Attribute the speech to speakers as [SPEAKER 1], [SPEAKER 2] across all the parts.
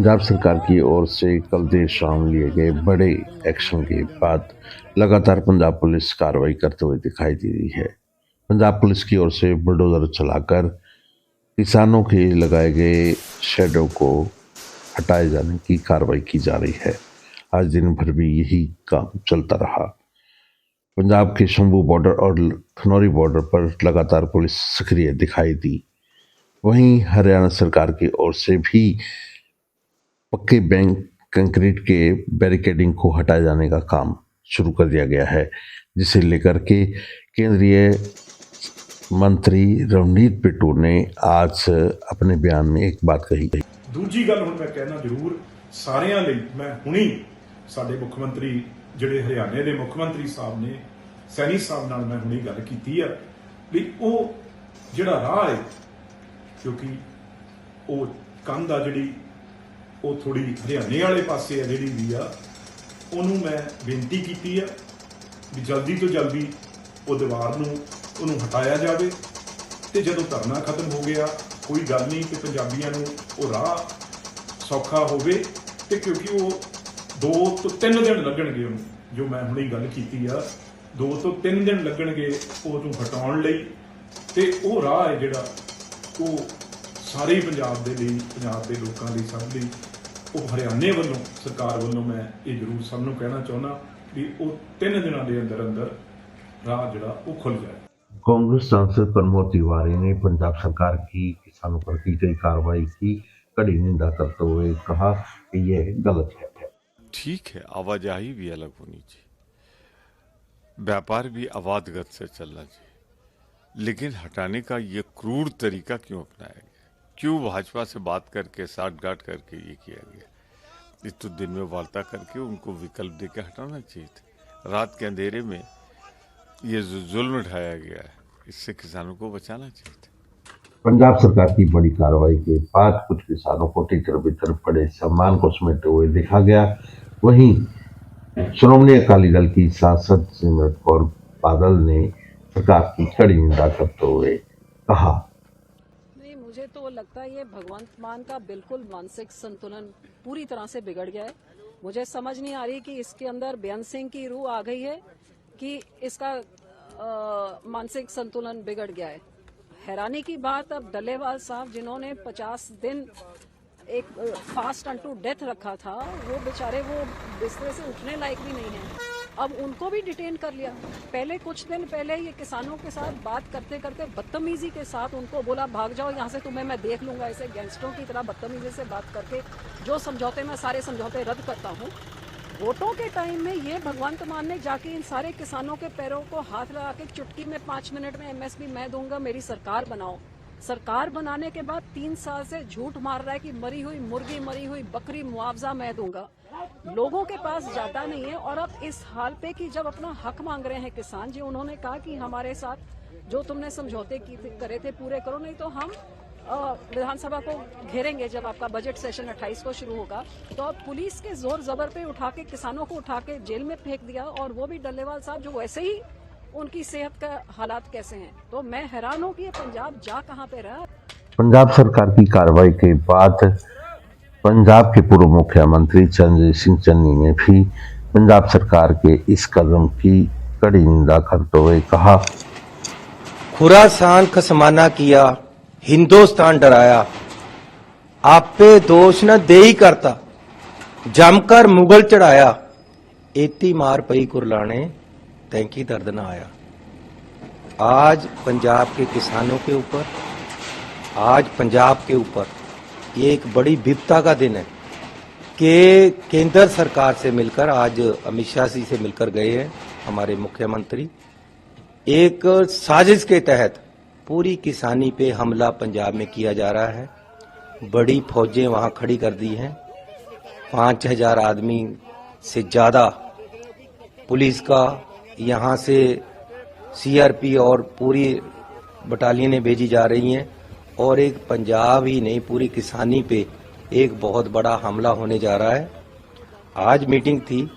[SPEAKER 1] पंजाब सरकार की ओर से कल देर शाम लिए गए बड़े एक्शन के बाद लगातार पंजाब पुलिस कार्रवाई करते हुए दिखाई दे रही है। पंजाब पुलिस की ओर से बुलडोजर चलाकर किसानों के लगाए गए शेडों को हटाए जाने की कार्रवाई की जा रही है। आज दिन भर भी यही काम चलता रहा। पंजाब के शंभू बॉर्डर और खनौरी बॉर्डर पर लगातार पुलिस सक्रिय दिखाई दी। वहीं हरियाणा सरकार की ओर से भी पक्के बैंक कंक्रीट के बैरिकेडिंग को हटाए जाने का काम शुरू कर दिया गया है, जिसे लेकर के केंद्रीय मंत्री रवनीत बिट्टू ने आज अपने बयान में एक बात कही।
[SPEAKER 2] दूजी गल हुण मैं कहना जरूर सारिਆਂ ਲਈ मैं हुणी साडे मुख मंत्री ਜਿਹੜੇ हरियाणे ਦੇ मुख मंत्री साहब ने सैनी साहब नाल मैं हुणी गल कीती है भी ਉਹ ਜਿਹੜਾ ਰਾਹ ਹੈ क्योंकि ਉਹ ਕੰਧ ਆ ਜਿਹੜੀ ਉਹ ਥੋੜੀ ਹਰਿਆਣੇ ਵਾਲੇ ਪਾਸੇ ਆ ਜਿਹੜੀ ਵੀ ਆ ਉਹਨੂੰ ਮੈਂ ਬੇਨਤੀ ਕੀਤੀ ਆ ਵੀ ਜਲਦੀ ਤੋਂ ਜਲਦੀ ਉਹ ਦੀਵਾਰ ਨੂੰ ਉਹਨੂੰ ਹਟਾਇਆ ਜਾਵੇ ਤੇ ਜਦੋਂ ਧਰਨਾ ਖਤਮ ਹੋ ਗਿਆ ਕੋਈ ਗੱਲ ਨਹੀਂ ਕਿ ਪੰਜਾਬੀਆਂ ਨੂੰ ਉਹ ਰਾਹ ਸੌਖਾ ਹੋਵੇ ਤੇ ਕਿਉਂਕਿ ਉਹ 2 ਤੋਂ 3 ਦਿਨ ਲੱਗਣਗੇ ਉਹਨੂੰ ਜੋ ਮੈਂ ਹੁਣੇ ਗੱਲ ਕੀਤੀ ਆ 2 ਤੋਂ 3 ਦਿਨ ਲੱਗਣਗੇ ਉਹਨੂੰ ਹਟਾਉਣ ਲਈ ਤੇ ਉਹ ਰਾਹ ਹੈ ਜਿਹੜਾ ਉਹ ਸਾਰੇ ਪੰਜਾਬ ਦੇ ਲਈ ਪੰਜਾਬ ਦੇ ਲੋਕਾਂ ਲਈ ਸਭ ਲਈ ਉਹ ਹਰਿਆਣੇ ਵੱਲੋਂ ਸਰਕਾਰ ਵੱਲੋਂ ਮੈਂ ਇਹ ਜ਼ਰੂਰ ਸਭ ਨੂੰ ਕਹਿਣਾ ਚਾਹੁੰਦਾ ਵੀ ਉਹ 3 ਦਿਨਾਂ ਦੇ ਅੰਦਰ ਅੰਦਰ ਰਾਹ ਜਿਹੜਾ ਉਹ ਖੁੱਲ जाए।
[SPEAKER 1] कांग्रेस सांसद प्रमोद तिवारी ने पंजाब सरकार की किसानों पर की गई कार्रवाई की कड़ी निंदा करते हुए कहा कि यह गलत है।
[SPEAKER 3] ठीक है, आवाजाही भी अलग होनी चाहिए, व्यापार भी आवाजगत से चलना चाहिए, लेकिन हटाने का ये क्रूर तरीका क्यों अपनाया गया? क्यों भाजपा से बात करके साठगांठ करके ये किया गया? इस तो दिन में वार्ता करके उनको विकल्प देकर हटाना चाहिए था। रात के अंधेरे में ये जो जुल्म उठाया गया है इससे किसानों को बचाना चाहिए था।
[SPEAKER 1] पंजाब सरकार की बड़ी कार्रवाई के बाद कुछ किसानों को टिकर बितर पड़े सम्मान को समेटते हुए देखा गया। वहीं श्रोमणी अकाली दल की सांसद सिमरत कौर बादल ने सरकार की कड़ी निंदा करते हुए कहा,
[SPEAKER 4] नहीं, मुझे तो लगता है ये भगवंत मान का बिल्कुल मानसिक संतुलन पूरी तरह से बिगड़ गया है। मुझे समझ नहीं आ रही कि इसके अंदर बेअंत सिंह की रूह आ गई है कि इसका मानसिक संतुलन बिगड़ गया है। हैरानी की बात, अब डल्लेवाल साहब जिन्होंने 50 दिन एक फास्ट अनटू डेथ रखा था, वो बेचारे वो बिस्तर से उठने लायक भी नहीं है, अब उनको भी डिटेन कर लिया। पहले कुछ दिन पहले ये किसानों के साथ बात करते करते बदतमीजी के साथ उनको बोला भाग जाओ यहाँ से, तुम्हें मैं देख लूंगा। ऐसे गैंगस्टरों की तरह बदतमीजी से बात करके जो समझौते मैं सारे समझौते रद्द करता हूँ। वोटों के टाइम में ये भगवंत मान ने जाके इन सारे किसानों के पैरों को हाथ लगा के चुटकी में 5 मिनट में एमएसपी मैं दूंगा, मेरी सरकार बनाओ। सरकार बनाने के बाद 3 साल से झूठ मार रहा है कि मरी हुई मुर्गी मरी हुई बकरी मुआवजा मैं दूंगा। लोगों के पास जाता नहीं है और अब इस हाल पे कि जब अपना हक मांग रहे हैं किसान जी, उन्होंने कहा कि हमारे साथ जो तुमने समझौते करे थे पूरे करो, नहीं तो हम विधानसभा को घेरेंगे। जब आपका बजट सेशन 28 को शुरू होगा तो अब पुलिस के जोर जबर पे उठा के किसानों को उठा के जेल में फेंक दिया, और वो भी डल्लेवाल साहब जो वैसे ही उनकी सेहत का हालात कैसे हैं। तो मैं हैरान हूँ कि ये पंजाब जा कहाँ पे रहा।
[SPEAKER 1] पंजाब सरकार की कार्रवाई के बाद पंजाब के पूर्व मुख्यमंत्री चरणजीत सिंह चन्नी ने भी पंजाब सरकार के इस कदम की कड़ी निंदा करते हुए कहा,
[SPEAKER 5] खुरासान खसमाना किया, हिंदुस्तान डराया, आप पे दोष न दे ही करता, जमकर मुगल चढ़ाया, एती मार पई कुरलाने तैंकी दर्द न आया। आज पंजाब के किसानों के ऊपर, आज पंजाब के ऊपर ये एक बड़ी विपदा का दिन है कि केंद्र सरकार से मिलकर, आज अमित शाह जी से मिलकर गए हैं हमारे मुख्यमंत्री, एक साजिश के तहत पूरी किसानी पे हमला पंजाब में किया जा रहा है। बड़ी फौजें वहां खड़ी कर दी हैं, 5000 आदमी से ज्यादा पुलिस का, यहां से सीआरपी और पूरी बटालियनें भेजी जा रही हैं, और एक पंजाब ही नहीं पूरी किसानी पे एक बहुत बड़ा हमला होने जा रहा है। आज मीटिंग थी,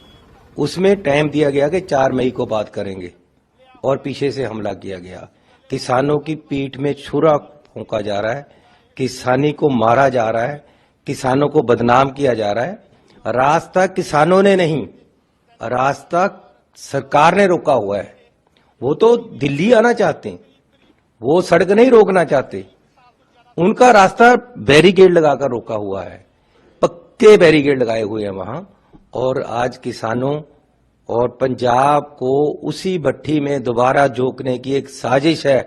[SPEAKER 5] उसमें टाइम दिया गया कि 4 मई को बात करेंगे, और पीछे से हमला किया गया। किसानों की पीठ में छुरा फूंका जा रहा है, किसानी को मारा जा रहा है, किसानों को बदनाम किया जा रहा है। रास्ता किसानों ने नहीं, रास्ता सरकार ने रोका हुआ है। वो तो दिल्ली आना चाहते हैं, वो सड़क नहीं रोकना चाहते। उनका रास्ता बैरिकेड लगाकर रोका हुआ है, पक्के बैरिकेड लगाए हुए हैं वहां। और आज किसानों और पंजाब को उसी भट्टी में दोबारा झोंकने की एक साजिश है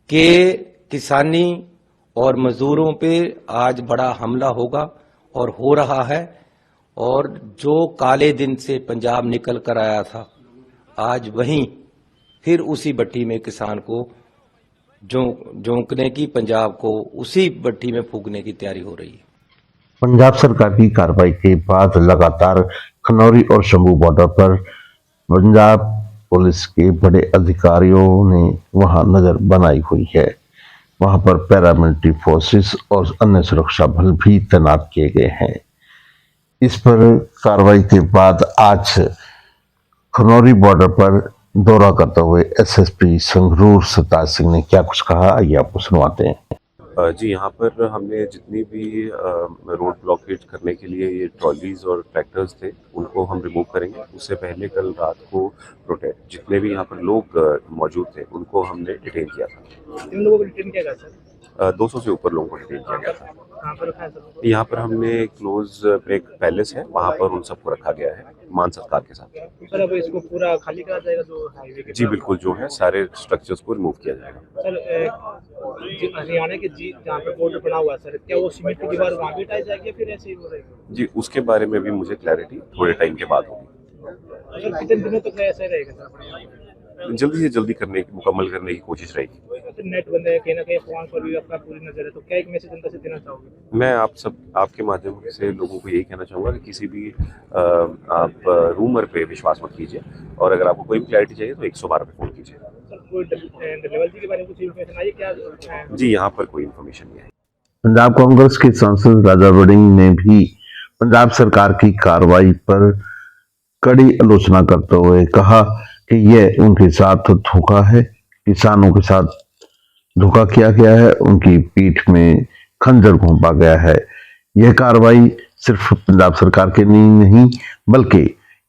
[SPEAKER 5] कि किसानी और मजदूरों पे आज बड़ा हमला होगा और हो रहा है। और जो काले दिन से पंजाब निकल कर आया था, आज वहीं फिर उसी भट्टी में किसान को झोंकने की, पंजाब को उसी भट्टी में फूंकने की तैयारी हो रही है।
[SPEAKER 1] पंजाब सरकार की कार्रवाई के बाद लगातार खनौरी और शंभू बॉर्डर पर पंजाब पुलिस के बड़े अधिकारियों ने वहां नजर बनाई हुई है। वहां पर पैरामिलिट्री फोर्सेस और अन्य सुरक्षा बल भी तैनात किए गए हैं। इस पर कार्रवाई के बाद आज खनौरी बॉर्डर पर दौरा करते हुए एसएसपी संगरूर सताज सिंह ने क्या कुछ कहा, आइए आपको सुनवाते हैं।
[SPEAKER 6] जी, यहाँ पर हमने जितनी भी रोड ब्लॉकेज करने के लिए ये ट्रॉलीज और ट्रैक्टर्स थे, उनको हम रिमूव करेंगे। उससे पहले कल रात को प्रोटेक्ट जितने भी यहाँ पर लोग मौजूद थे, उनको हमने डिटेन किया था।
[SPEAKER 7] इन लोगों को डिटेन किया गया सर?
[SPEAKER 6] 200 से ऊपर लोगों को डिटेन किया गया था।
[SPEAKER 7] कहाँ पर रखा है सर?
[SPEAKER 6] यहाँ पर हमने क्लोज एक पैलेस है, वहाँ पर उन सबको रखा गया है मान सत्कार के साथ।
[SPEAKER 7] सर अब इसको पूरा खाली करा जाएगा जो हाईवे के?
[SPEAKER 6] जी बिल्कुल, जो है सारे स्ट्रक्चर्स को रिमूव किया जाएगा।
[SPEAKER 7] सर हरियाणा के जी जहाँ पर बॉर्डर बना हुआ है सर, क्या वो सीमेंट की दीवार वहाँ भी हटाई जाएगी फिर ऐसे ही हो रहेगी?
[SPEAKER 6] जी, उसके बारे में भी मुझे क्लैरिटी थोड़े टाइम के बाद होगी।
[SPEAKER 7] सर कितने दिनों तक ऐसा रहेगा सर?
[SPEAKER 6] जल्दी से जल्दी मुकम्मल करने की कोशिश रहेगी।
[SPEAKER 7] सर नेट बंद है, कहीं ना कहीं अफवाह पर भी आपका पूरी नजर है, तो क्या एक मैसेज जनता से देना चाहोगे?
[SPEAKER 6] मैं आपके माध्यम से लोगों को यही कहना चाहूँगा कि किसी भी आप रूमर पे विश्वास मत कीजिए, और अगर आपको कोई भी क्लैरिटी चाहिए तो 112 पे फ़ोन कीजिए।
[SPEAKER 7] सर कोई डलेवाल जी के बारे में कुछ इन्फॉर्मेशन आई क्या?
[SPEAKER 6] जी, यहाँ पर कोई इन्फॉर्मेशन नहीं है।
[SPEAKER 1] पंजाब कांग्रेस के सांसद राजा वड़िंग ने भी पंजाब सरकार की कार्रवाई पर कड़ी आलोचना करते हुए कहा कि यह उनके साथ धोखा है, किसानों के साथ धोखा किया गया है, उनकी पीठ में खंजर घोंपा गया है। यह कार्रवाई सिर्फ पंजाब सरकार के नहीं बल्कि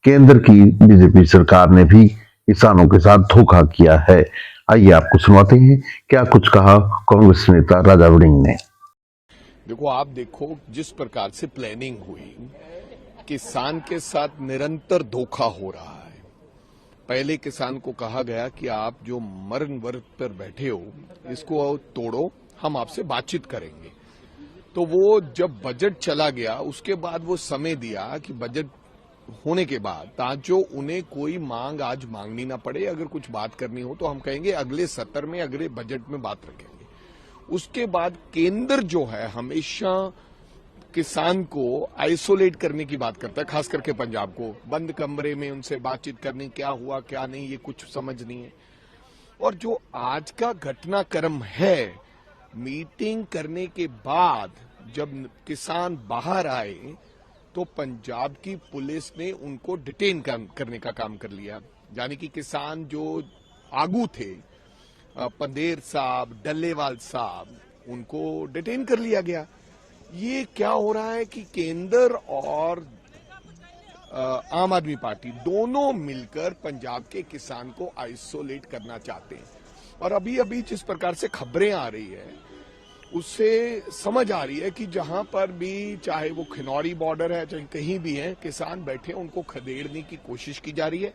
[SPEAKER 1] केंद्र की बीजेपी सरकार ने भी किसानों के साथ धोखा किया है। आइए आपको सुनाते हैं क्या कुछ कहा कांग्रेस नेता राजा वड़िंग ने।
[SPEAKER 8] देखो, आप देखो जिस प्रकार से प्लानिंग हुई, किसान के साथ निरंतर धोखा हो रहा है। पहले किसान को कहा गया कि आप जो मरण वर्ग पर बैठे हो इसको तोड़ो, हम आपसे बातचीत करेंगे। तो वो जब बजट चला गया उसके बाद वो समय दिया कि बजट होने के बाद ताकि उन्हें कोई मांग आज मांगनी ना पड़े। अगर कुछ बात करनी हो तो हम कहेंगे अगले सत्र में, अगले बजट में बात रखेंगे। उसके बाद केंद्र जो है हमेशा किसान को आइसोलेट करने की बात करता है, खास करके पंजाब को बंद कमरे में उनसे बातचीत करनी, क्या हुआ क्या नहीं ये कुछ समझ नहीं है। और जो आज का घटनाक्रम है, मीटिंग करने के बाद जब किसान बाहर आए तो पंजाब की पुलिस ने उनको डिटेन करने का काम कर लिया। यानी कि किसान जो आगू थे, पंदेर साहब, डल्लेवाल साहब, उनको डिटेन कर लिया गया। ये क्या हो रहा है कि केंद्र और आम आदमी पार्टी दोनों मिलकर पंजाब के किसान को आइसोलेट करना चाहते हैं। और अभी अभी जिस प्रकार से खबरें आ रही है उससे समझ आ रही है कि जहां पर भी, चाहे वो खनौरी बॉर्डर है चाहे कहीं भी है, किसान बैठे उनको खदेड़ने की कोशिश की जा रही है।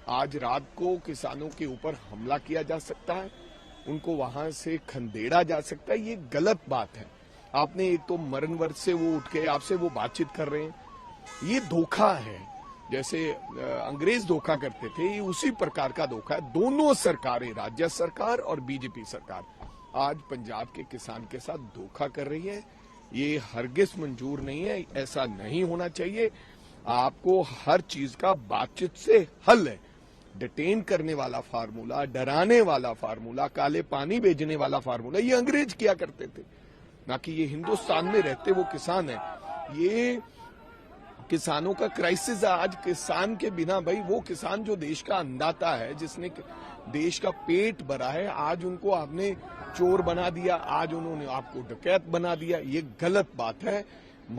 [SPEAKER 8] आज रात को किसानों के ऊपर हमला किया जा सकता है, उनको वहां से खदेड़ा जा सकता है। ये गलत बात है। आपने एक तो मरण वर्ग से वो उठ के आपसे वो बातचीत कर रहे हैं, ये धोखा है। जैसे अंग्रेज धोखा करते थे, ये उसी प्रकार का धोखा है। दोनों सरकारें, राज्य सरकार और बीजेपी सरकार, आज पंजाब के किसान के साथ धोखा कर रही है। ये हरगिज मंजूर नहीं है, ऐसा नहीं होना चाहिए। आपको हर चीज का बातचीत से हल है। डिटेन करने वाला फार्मूला, डराने वाला फार्मूला, काले पानी भेजने वाला फार्मूला ये अंग्रेज किया करते थे, ना कि ये हिंदुस्तान में रहते वो किसान है। ये किसानों का क्राइसिस है आज। किसान के बिना, भाई वो किसान जो देश का अन्नदाता है, जिसने देश का पेट भरा है, आज उनको आपने चोर बना दिया, आज उन्होंने आपको डकैत बना दिया। ये गलत बात है।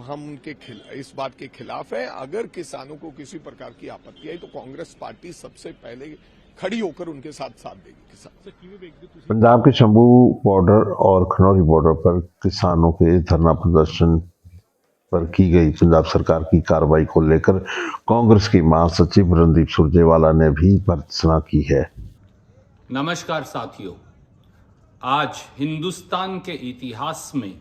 [SPEAKER 8] हम उनके इस बात के खिलाफ है। अगर किसानों को किसी प्रकार की आपत्ति आई तो कांग्रेस पार्टी सबसे पहले खड़ी होकर उनके साथ देगी। किसान
[SPEAKER 1] पंजाब के शंभू बॉर्डर और खनौरी बॉर्डर पर किसानों के धरना प्रदर्शन पर की गई पंजाब सरकार की कार्रवाई को लेकर कांग्रेस की महासचिव रणदीप सुरजेवाला ने भी भर्त्सना की है।
[SPEAKER 9] नमस्कार साथियों, आज हिंदुस्तान के इतिहास में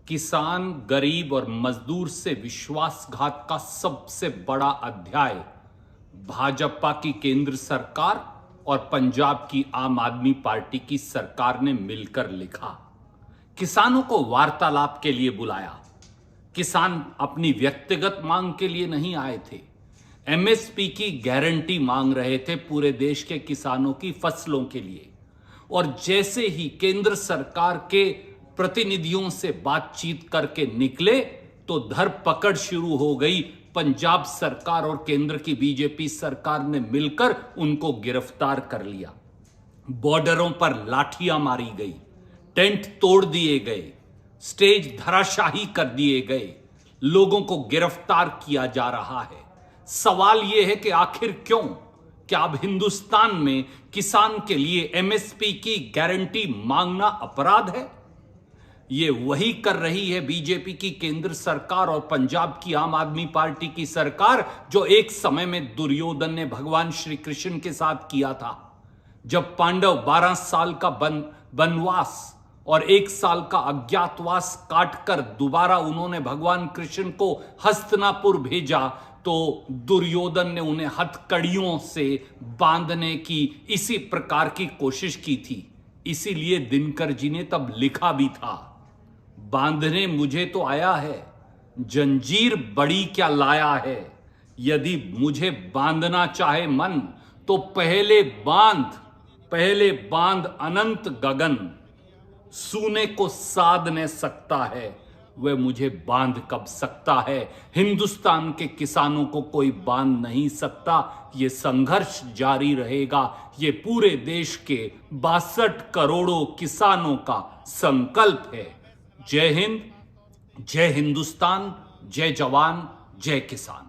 [SPEAKER 9] किसान, गरीब और मजदूर से विश्वासघात का सबसे बड़ा अध्याय भाजपा की केंद्र सरकार और पंजाब की आम आदमी पार्टी की सरकार ने मिलकर लिखा। किसानों को वार्तालाप के लिए बुलाया। किसान अपनी व्यक्तिगत मांग के लिए नहीं आए थे, एमएसपी की गारंटी मांग रहे थे पूरे देश के किसानों की फसलों के लिए। और जैसे ही केंद्र सरकार के प्रतिनिधियों से बातचीत करके निकले तो धरपकड़ शुरू हो गई। पंजाब सरकार और केंद्र की बीजेपी सरकार ने मिलकर उनको गिरफ्तार कर लिया। बॉर्डरों पर लाठियां मारी गई, टेंट तोड़ दिए गए, स्टेज धराशाही कर दिए गए, लोगों को गिरफ्तार किया जा रहा है। सवाल यह है कि आखिर क्यों? क्या अब हिंदुस्तान में किसान के लिए एमएसपी की गारंटी मांगना अपराध है? ये वही कर रही है बीजेपी की केंद्र सरकार और पंजाब की आम आदमी पार्टी की सरकार, जो एक समय में दुर्योधन ने भगवान श्री कृष्ण के साथ किया था। जब पांडव 12 साल का वनवास और 1 साल का अज्ञातवास काटकर दोबारा उन्होंने भगवान कृष्ण को हस्तिनापुर भेजा, तो दुर्योधन ने उन्हें हथकड़ियों से बांधने की इसी प्रकार की कोशिश की थी। इसीलिए दिनकर जी ने तब लिखा भी था, बांधने मुझे तो आया है, जंजीर बड़ी क्या लाया है। यदि मुझे बांधना चाहे मन तो पहले बांध अनंत गगन। सूने को साध न सकता है, वह मुझे बांध कब सकता है। हिंदुस्तान के किसानों को कोई बांध नहीं सकता। ये संघर्ष जारी रहेगा। ये पूरे देश के 62 करोड़ों किसानों का संकल्प है। जय हिंद, जय हिंदुस्तान, जय जवान, जय किसान।